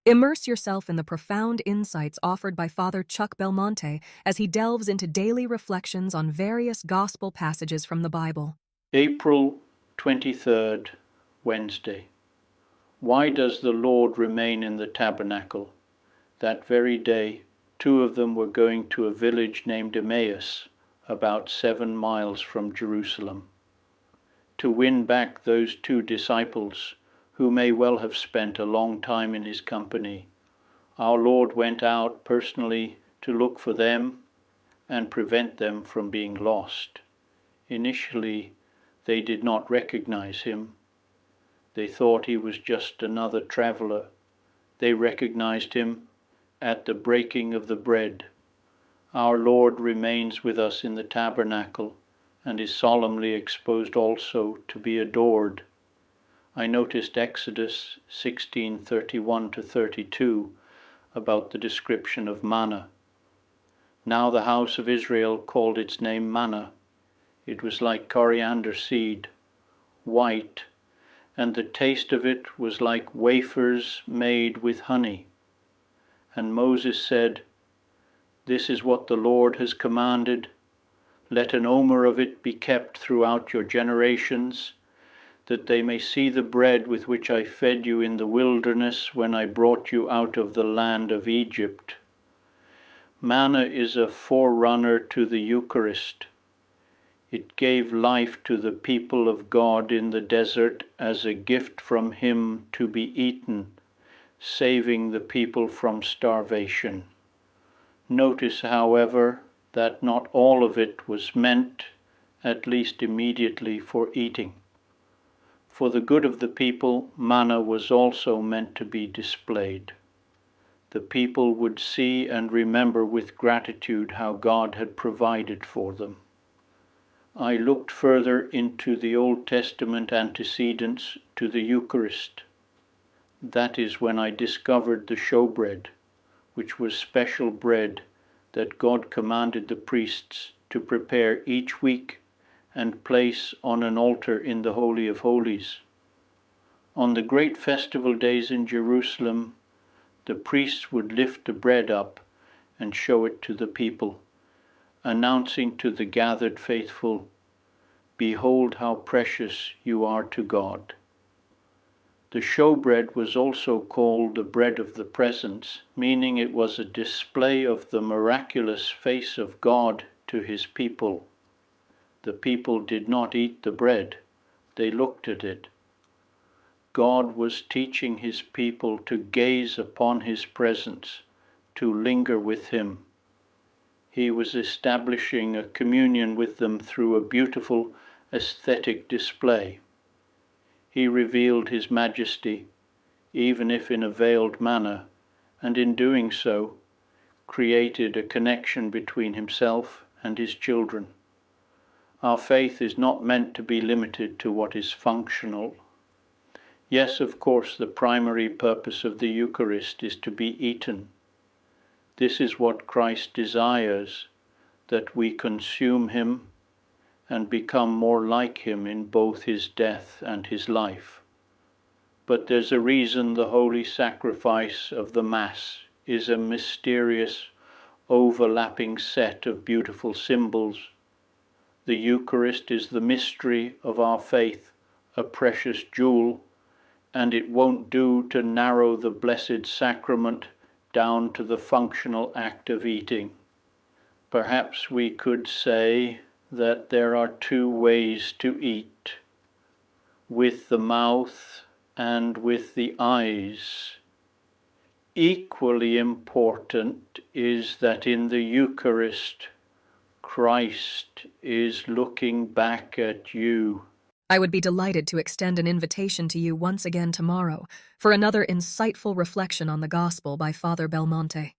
Immerse yourself in the profound insights offered by Father Chuck Belmonte as he delves into daily reflections on various gospel passages from the Bible. April 23rd, Wednesday. Why does the Lord remain in the tabernacle? That very day, two of them were going to a village named Emmaus, about 7 miles from Jerusalem. To win back those two disciples, who may well have spent a long time in his company, our Lord went out personally to look for them and prevent them from being lost. Initially, they did not recognize him. They thought he was just another traveler. They recognized him at the breaking of the bread. Our Lord remains with us in the tabernacle and is solemnly exposed also to be adored. I noticed Exodus 16:31-32 about the description of manna. Now the house of Israel called its name manna. It was like coriander seed, white, and the taste of it was like wafers made with honey. And Moses said, "This is what the Lord has commanded. Let an omer of it be kept throughout your generations, that they may see the bread with which I fed you in the wilderness when I brought you out of the land of Egypt." Manna is a forerunner to the Eucharist. It gave life to the people of God in the desert as a gift from Him to be eaten, saving the people from starvation. Notice, however, that not all of it was meant, at least immediately, for eating. For the good of the people, manna was also meant to be displayed. The people would see and remember with gratitude how God had provided for them. I looked further into the Old Testament antecedents to the Eucharist. That is when I discovered the showbread, which was special bread that God commanded the priests to prepare each week and place on an altar in the Holy of Holies. On the great festival days in Jerusalem, the priests would lift the bread up and show it to the people, announcing to the gathered faithful, "Behold how precious you are to God." The showbread was also called the bread of the presence, meaning it was a display of the miraculous face of God to his people. The people did not eat the bread, they looked at it. God was teaching his people to gaze upon his presence, to linger with him. He was establishing a communion with them through a beautiful aesthetic display. He revealed his majesty, even if in a veiled manner, and in doing so, created a connection between himself and his children. Our faith is not meant to be limited to what is functional. Yes, of course, the primary purpose of the Eucharist is to be eaten. This is what Christ desires, that we consume him and become more like him in both his death and his life. But there's a reason the holy sacrifice of the Mass is a mysterious, overlapping set of beautiful symbols. The Eucharist is the mystery of our faith, a precious jewel, and it won't do to narrow the Blessed Sacrament down to the functional act of eating. Perhaps we could say that there are two ways to eat, with the mouth and with the eyes. Equally important is that in the Eucharist, Christ is looking back at you. I would be delighted to extend an invitation to you once again tomorrow for another insightful reflection on the Gospel by Father Belmonte.